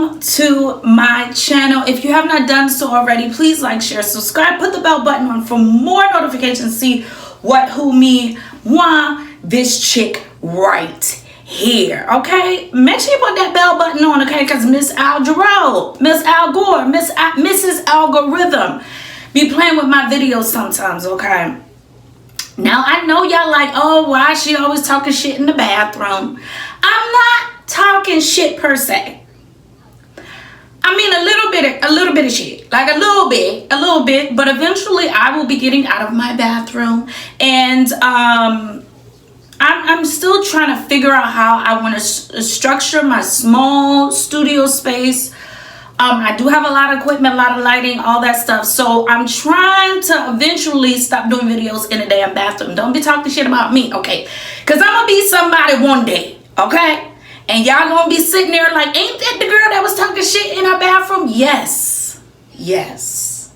welcome to my channel. If you have not done so already, please like, share, subscribe, put the bell button on for more notifications. See what, who, me, moi, this chick right here, okay? Make sure you put that bell button on, okay? Because Miss Al Jarreau, Miss Al Gore, Mrs. Algorithm be playing with my videos sometimes, okay? Now, I know y'all like, oh, why is she always talking shit in the bathroom? I'm not talking shit per se. I mean, a little bit of shit. Like a little bit, but eventually I will be getting out of my bathroom. And I'm still trying to figure out how I want to structure my small studio space. I do have a lot of equipment, a lot of lighting, all that stuff. So I'm trying to eventually stop doing videos in a damn bathroom. Don't be talking shit about me, okay? Because I'm going to be somebody one day, okay? And y'all going to be sitting there like, ain't that the girl that was talking shit in her bathroom? Yes. Yes.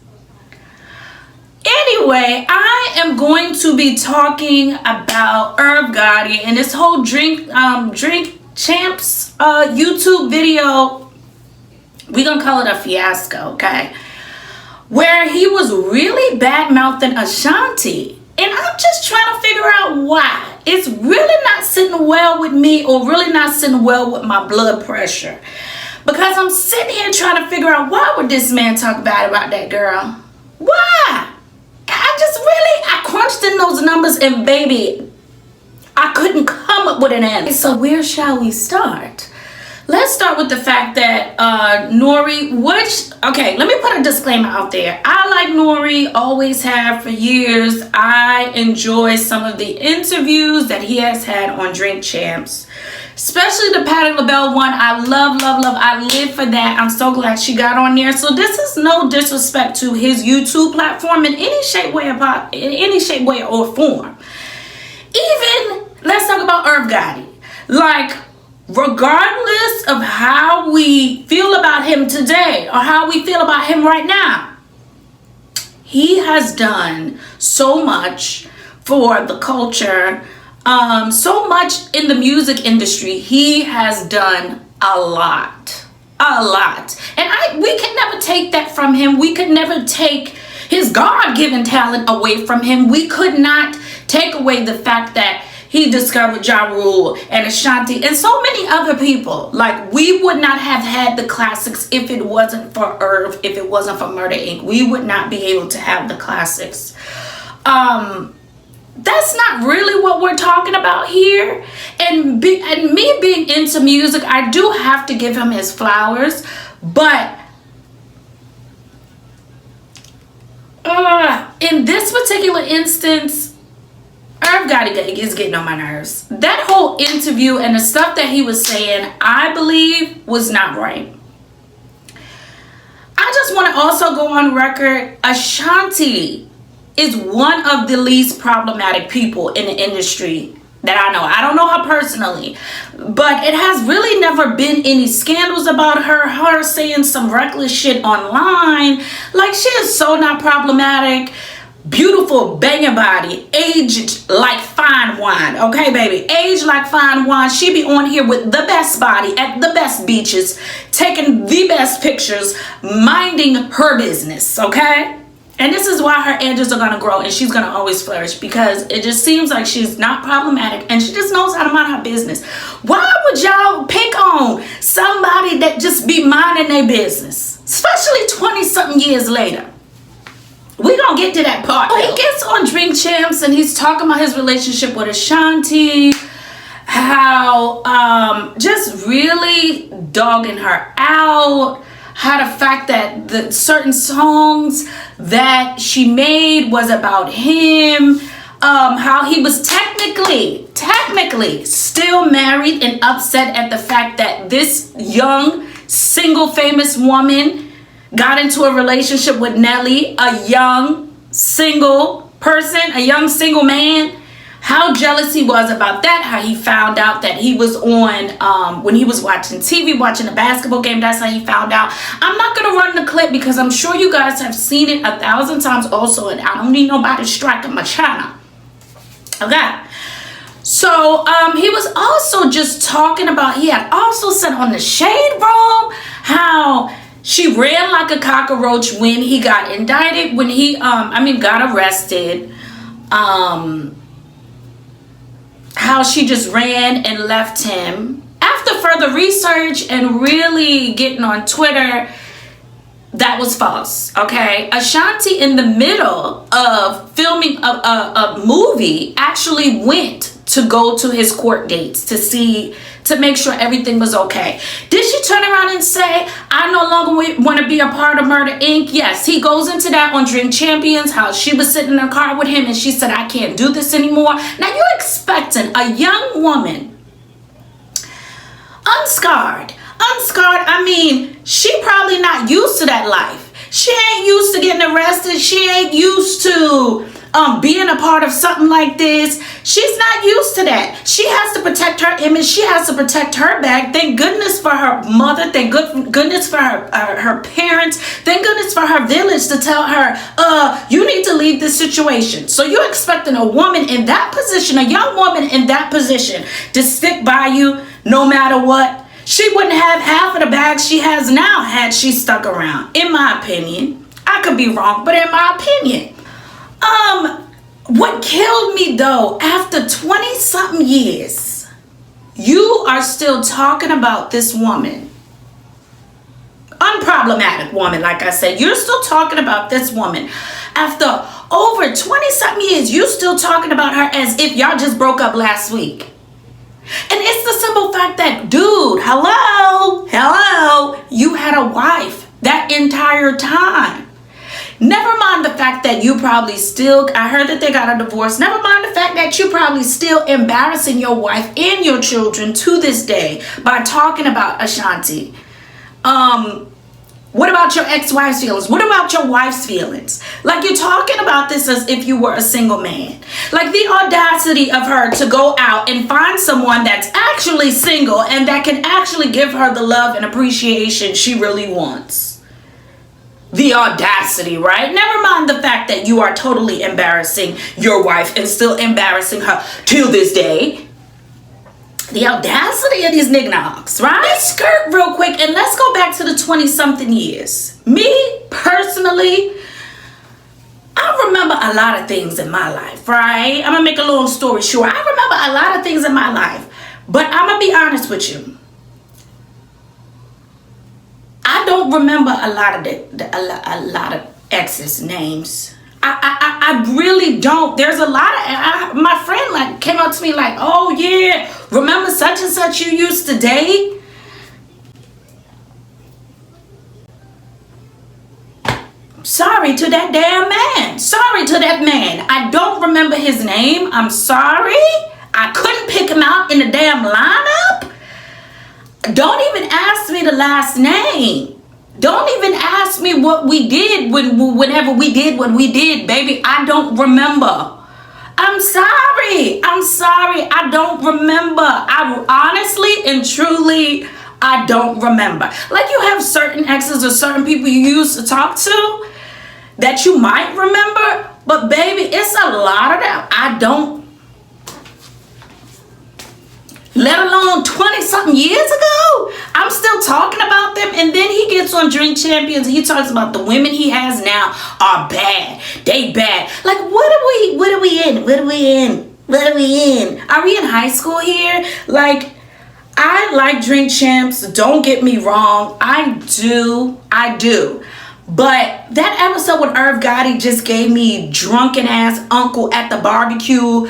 Anyway, I am going to be talking about Irv Gotti and this whole Drink Champs YouTube video. We're going to call it a fiasco, okay? Where he was really bad-mouthing Ashanti. And I'm just trying to figure out why. It's really not sitting well with me or really not sitting well with my blood pressure. Because I'm sitting here trying to figure out why would this man talk bad about that girl? Why? I crunched in those numbers and baby, I couldn't come up with an answer. So where shall we start? Let's start with the fact that Nori, okay, let me put a disclaimer out there. I like Nori, always have for years. I enjoy some of the interviews that he has had on Drink Champs, especially the Patti LaBelle one. I love. I live for that. I'm so glad she got on there. So this is no disrespect to his YouTube platform in any shape, way, or form. Even, let's talk about Irv Gotti. Like, regardless of how we feel about him today or how we feel about him right now, he has done so much for the culture, so much in the music industry. He has done a lot. And we can never take that from him. We could never take his God-given talent away from him. We could not take away the fact that he discovered Ja Rule and Ashanti and so many other people. Like, we would not have had the classics if it wasn't for Irv, if it wasn't for Murder Inc. We would not be able to have the classics. That's not really what we're talking about here. And me being into music, I do have to give him his flowers. But in this particular instance, Irv Gotti is getting on my nerves. That whole interview and the stuff that he was saying, I believe was not right. I just want to also go on record. Ashanti is one of the least problematic people in the industry that I know. I don't know her personally, but it has really never been any scandals about her saying some reckless shit online. Like, she is so not problematic. Beautiful, banging body, aged like fine wine, okay, baby? Aged like fine wine. She be on here with the best body at the best beaches, taking the best pictures, minding her business, okay? And this is why her edges are gonna grow and she's gonna always flourish, because it just seems like she's not problematic and she just knows how to mind her business. Why would y'all pick on somebody that just be minding their business, especially 20-something years later? We gonna get to that part. He gets on Drink Champs and he's talking about his relationship with Ashanti, how just really dogging her out, how the fact that the certain songs that she made was about him, how he was technically still married and upset at the fact that this young single famous woman got into a relationship with Nelly, a young single person, a young single man. How jealous he was about that, how he found out that he was on, when he was watching TV, watching a basketball game, that's how he found out. I'm not going to run the clip because I'm sure you guys have seen it 1,000 times also, and I don't need nobody striking my channel. Okay. So he was also just talking about, he had also said on the Shade Room how She ran like a cockroach when he got indicted, when he got arrested. How she just ran and left him. After further research and really getting on Twitter, that was false. Okay, Ashanti, in the middle of filming a movie, actually went to go to his court dates to make sure everything was okay. Did she turn around and say, I no longer want to be a part of Murder Inc.? Yes, he goes into that on Drink Champions, how she was sitting in her car with him and she said, I can't do this anymore. Now you're expecting a young woman, unscarred, I mean, she probably not used to that life. She ain't used to getting arrested. She ain't used to being a part of something like this. She's not used to that. She has to protect her image. She has to protect her back. Thank goodness for her mother. Thank goodness for her parents. Thank goodness for her village to tell her, you need to leave this situation. So you're expecting a woman in that position, a young woman in that position, to stick by you no matter what? She wouldn't have half of the bags she has now had she stuck around, in my opinion. I could be wrong, but in my opinion. What killed me though, after 20 something years, you are still talking about this woman. Unproblematic woman, like I said. You're still talking about this woman. After over 20 something years, you're still talking about her as if y'all just broke up last week. And it's the simple fact that, dude, hello, you had a wife that entire time. Never mind the fact that you probably still, I heard that they got a divorce. Never mind the fact that you probably still embarrassing your wife and your children to this day by talking about Ashanti. What about your ex-wife's feelings? What about your wife's feelings? Like, you're talking about this as if you were a single man. Like, the audacity of her to go out and find someone that's actually single and that can actually give her the love and appreciation she really wants. The audacity, right? Never mind the fact that you are totally embarrassing your wife and still embarrassing her till this day. The audacity of these niggas, right? Let's skirt real quick and let's go back to the 20-something years. Me, personally, I remember a lot of things in my life, right? I'm going to make a long story short. I remember a lot of things in my life, but I'm going to be honest with you. I don't remember a lot of exes' names. I really don't. There's a lot of, my friend like came up to me like, oh yeah, remember such and such you used to date? Sorry to that damn man. Sorry to that man. I don't remember his name. I'm sorry. I couldn't pick him out in the damn lineup. Don't even ask me the last name. Don't even ask me what we did whenever we did what we did, baby. I don't remember. I'm sorry. I don't remember. I honestly and truly, I don't remember. Like, you have certain exes or certain people you used to talk to that you might remember, but baby, it's a lot of them I don't. Let alone 20-something years ago, I'm still talking about them. And then he gets on Drink Champions and he talks about the women he has now are bad. They bad. Like, what are we in? Are we in high school here? Like, I like Drink Champs. Don't get me wrong. I do. But that episode with Irv Gotti just gave me drunken ass uncle at the barbecue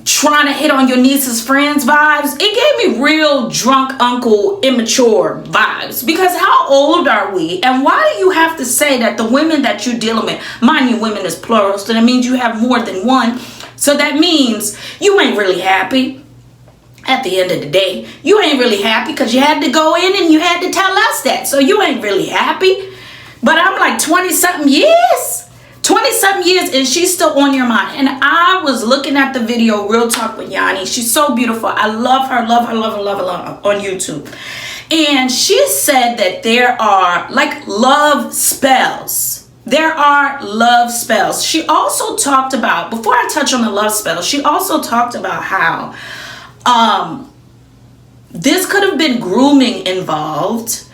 trying to hit on your niece's friends vibes. It gave me real drunk uncle immature vibes. Because how old are we? And why do you have to say that the women that you're dealing with, mind you, women is plural, so that means you have more than one. So that means you ain't really happy. At the end of the day, you ain't really happy because you had to go in and you had to tell us that. So you ain't really happy. But I'm like 20-something years. 20-something years and she's still on your mind. And I was looking at the video, Real Talk with Yanni. She's so beautiful. I love her on YouTube. And she said that there are like love spells. There are love spells. She also talked about, before I touch on the love spells, she also talked about how this could have been grooming involved.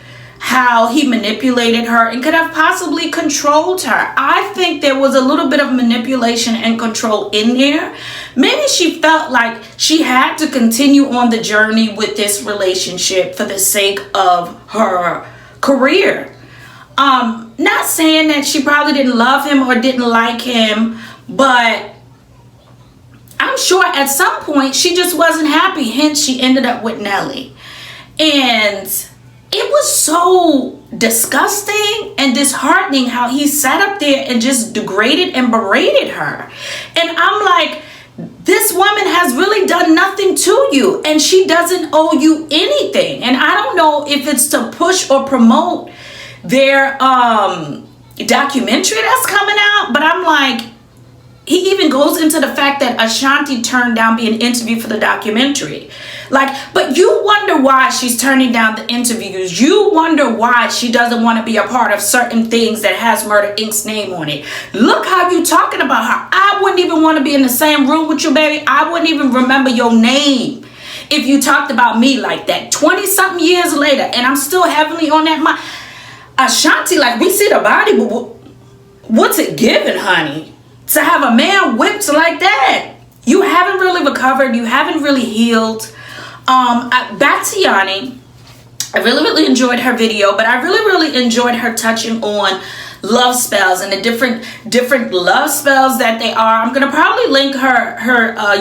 how he manipulated her and could have possibly controlled her. I think there was a little bit of manipulation and control in there. Maybe she felt like she had to continue on the journey with this relationship for the sake of her career. Not saying that she probably didn't love him or didn't like him, but I'm sure at some point she just wasn't happy. Hence, she ended up with Nelly. And it was so disgusting and disheartening how he sat up there and just degraded and berated her. And I'm like, this woman has really done nothing to you, and she doesn't owe you anything. And I don't know if it's to push or promote their documentary that's coming out, but I'm like, he even goes into the fact that Ashanti turned down being interviewed for the documentary. Like, but you wonder why she's turning down the interviews. You wonder why she doesn't want to be a part of certain things that has Murder Inc.'s name on it. Look how you talking about her. I wouldn't even want to be in the same room with you, baby. I wouldn't even remember your name if you talked about me like that. 20-something years later, and I'm still heavily on that mind. Ashanti, like, we see the body, but what's it giving, honey? To have a man whipped like that. You haven't really recovered. You haven't really healed. Back to Yanni. I really enjoyed her video, but I really enjoyed her touching on love spells and the different love spells that they are. I'm gonna probably link her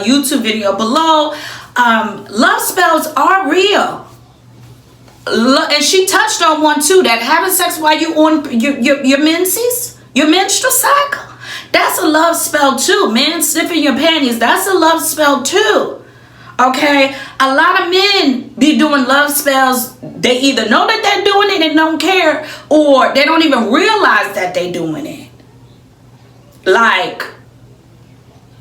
YouTube video below. Love spells are real. And she touched on one too, that having sex while you on your menses, your menstrual cycle. That's a love spell too. Man sniffing your panties, that's a love spell too. Okay, a lot of men be doing love spells. They either know that they're doing it and don't care, or they don't even realize that they're doing it. Like,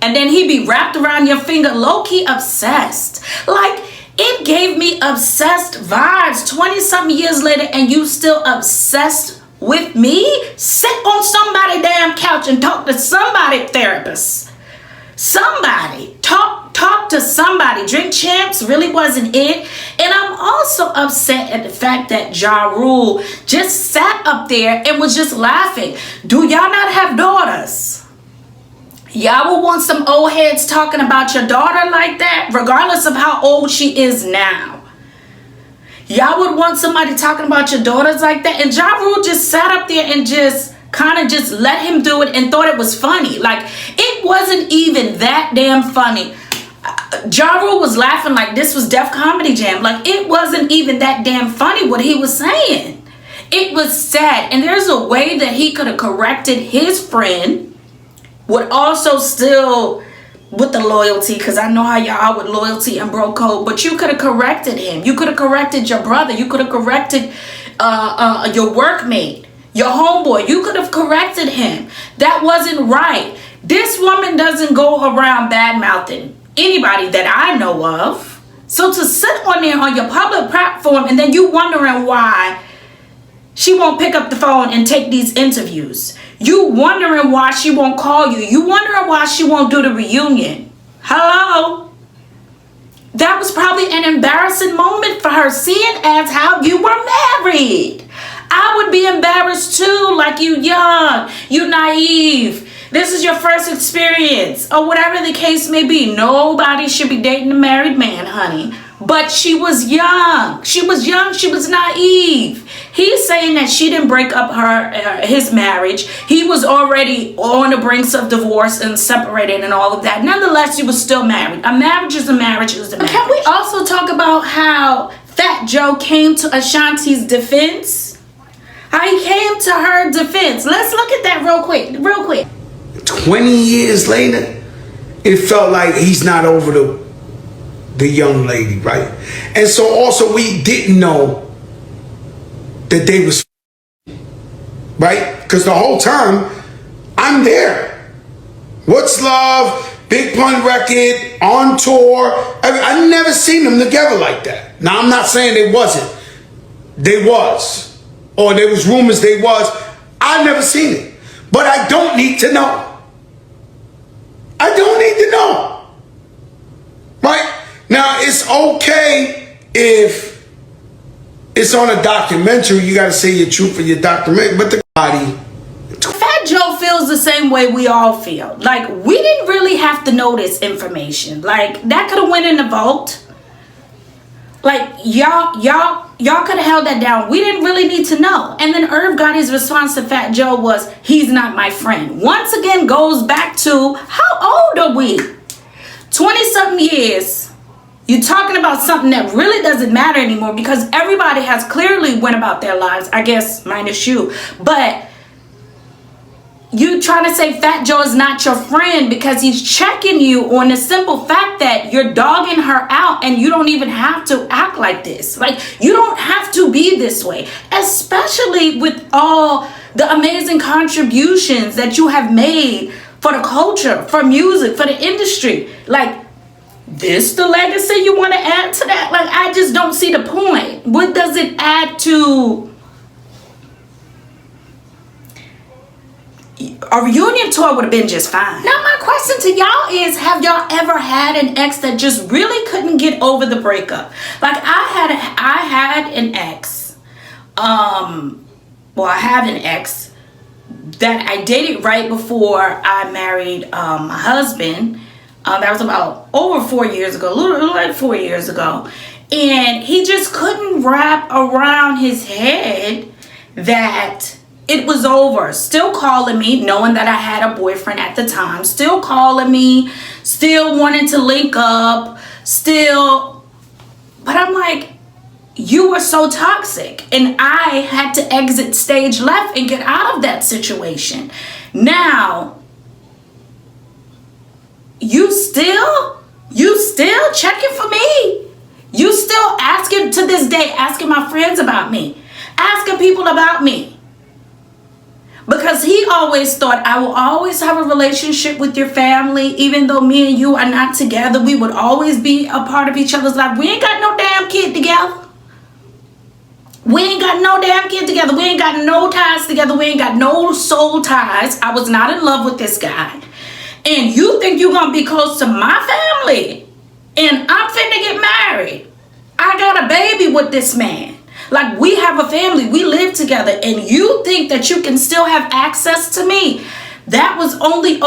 and then he be wrapped around your finger, low-key obsessed. Like, it gave me obsessed vibes 20-something years later, and you still obsessed with me? Sit on somebody's damn couch and talk to somebody, therapist. Somebody. Talk to somebody. Drink Champs really wasn't it. And I'm also upset at the fact that Ja Rule just sat up there and was just laughing. Do y'all not have daughters? Y'all would want some old heads talking about your daughter like that, regardless of how old she is now. Y'all would want somebody talking about your daughters like that? And Ja Rule just sat up there and just kind of just let him do it and thought it was funny. Like, it wasn't even that damn funny. Ja Rule was laughing like this was Def Comedy Jam. Like, it wasn't even that damn funny what he was saying. It was sad. And there's a way that he could have corrected his friend, would also still with the loyalty, because I know how y'all are with loyalty and bro code, but you could have corrected him. You could have corrected your brother. You could have corrected your workmate, your homeboy. You could have corrected him. That wasn't right. This woman doesn't go around bad-mouthing anybody that I know of. So to sit on there on your public platform and then you wondering why she won't pick up the phone and take these interviews. You wondering why she won't call you. You wondering why she won't do the reunion. Hello? That was probably an embarrassing moment for her, seeing as how you were married. I would be embarrassed too, like you young, you naive. This is your first experience, or whatever the case may be. Nobody should be dating a married man, honey. But she was young. She was young. She was naive. He's saying that she didn't break up his marriage. He was already on the brinks of divorce and separated and all of that. Nonetheless, she was still married. A marriage is a marriage is a marriage. Can we also talk about how Fat Joe came to Ashanti's defense? How he came to her defense. Let's look at that real quick. 20 years later, it felt like he's not over the young lady, right? And so also we didn't know that they was right? Because the whole time I'm there. What's Love, Big Pun Record, on tour. I never seen them together like that. Now I'm not saying they wasn't. They was. Or there was rumors they was. I never seen it. But I don't need to know. I don't need to know. Right? Now, it's okay if it's on a documentary. You got to say your truth for your documentary. But the body. Fat Joe feels the same way we all feel. Like, we didn't really have to know this information. Like, that could have went in the vote. Like, y'all could have held that down. We didn't really need to know. And then Irv Gotti's response to Fat Joe was, he's not my friend. Once again, goes back to, how old are we? 20-something years. You're talking about something that really doesn't matter anymore because everybody has clearly went about their lives. I guess, minus you. But you trying to say Fat Joe is not your friend because he's checking you on the simple fact that you're dogging her out and you don't even have to act like this. Like, you don't have to be this way, especially with all the amazing contributions that you have made for the culture, for music, for the industry. Like, this the legacy you want to add to that? Like, I just don't see the point. What does it add to? A reunion tour would have been just fine. Now my question to y'all is, have y'all ever had an ex that just really couldn't get over the breakup? Like, I had an ex. Well, I have an ex that I dated right before I married my husband. That was about over 4 years ago, a little like 4 years ago. And he just couldn't wrap around his head that it was over. Still calling me, knowing that I had a boyfriend at the time. Still calling me, still wanting to link up, still. But I'm like, you were so toxic. And I had to exit stage left and get out of that situation. Now, you still checking for me. You still asking to this day, asking my friends about me, asking people about me. Because he always thought I will always have a relationship with your family, even though me and you are not together. We would always be a part of each other's life. We ain't got no damn kid together. We ain't got no damn kid together. We ain't got no ties together. We ain't got no soul ties. I was not in love with this guy. And you think you're going to be close to my family? And I'm finna get married. I got a baby with this man. Like, we have a family. We live together. And you think that you can still have access to me? That was only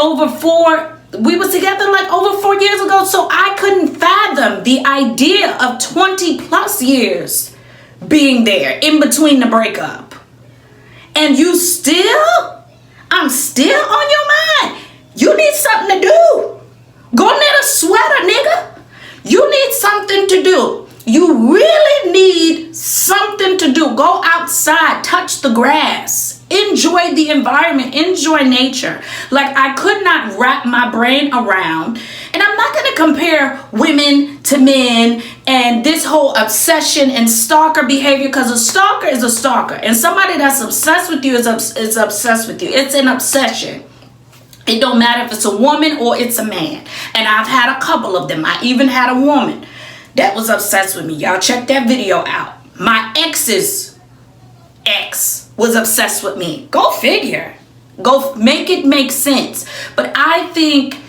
we was together like over 4 years ago. So I couldn't fathom the idea of 20 plus years being there in between the breakup. And I'm still on your mind. You need something to do. Go knit a sweater, nigga. You need something to do. You really need something to do. Go outside, touch the grass, enjoy the environment, enjoy nature. Like, I could not wrap my brain around. And I'm not going to compare women to men and this whole obsession and stalker behavior, because a stalker is a stalker. And somebody that's obsessed with you is obsessed with you. It's an obsession. It don't matter if it's a woman or it's a man. And I've had a couple of them. I even had a woman that was obsessed with me. Y'all check that video out. My ex's ex was obsessed with me. Go figure. Go make it make sense. But I think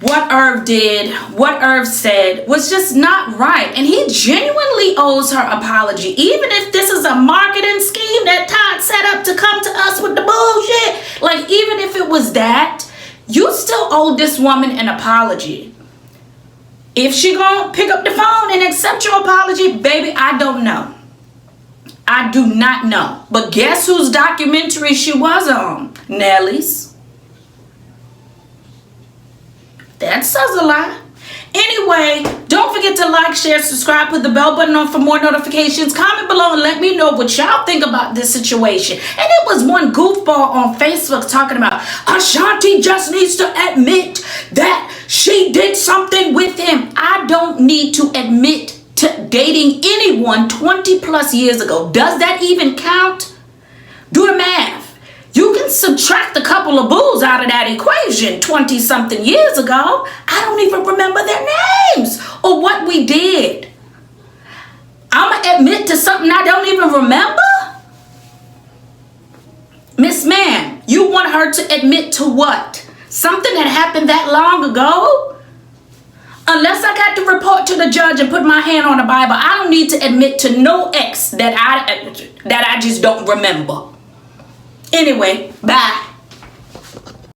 what Irv did, what Irv said, was just not right. And he genuinely owes her apology. Even if this is a marketing scheme that Todd set up to come to us with the bullshit. Like, even if it was that, you still owe this woman an apology. If she gonna pick up the phone and accept your apology, baby, I don't know. I do not know. But guess whose documentary she was on? Nelly's. That says a lot. Anyway, don't forget to like, share, subscribe, put the bell button on for more notifications. Comment below and let me know what y'all think about this situation. And it was one goofball on Facebook talking about Ashanti just needs to admit that she did something with him. I don't need to admit to dating anyone 20 plus years ago. Does that even count? Do the math. You can subtract a couple of bulls out of that equation 20 something years ago. I don't even remember their names or what we did. I'm going to admit to something I don't even remember? Miss Ma'am, you want her to admit to what? Something that happened that long ago? Unless I got to report to the judge and put my hand on the Bible. I don't need to admit to no ex that I just don't remember. Anyway, bye.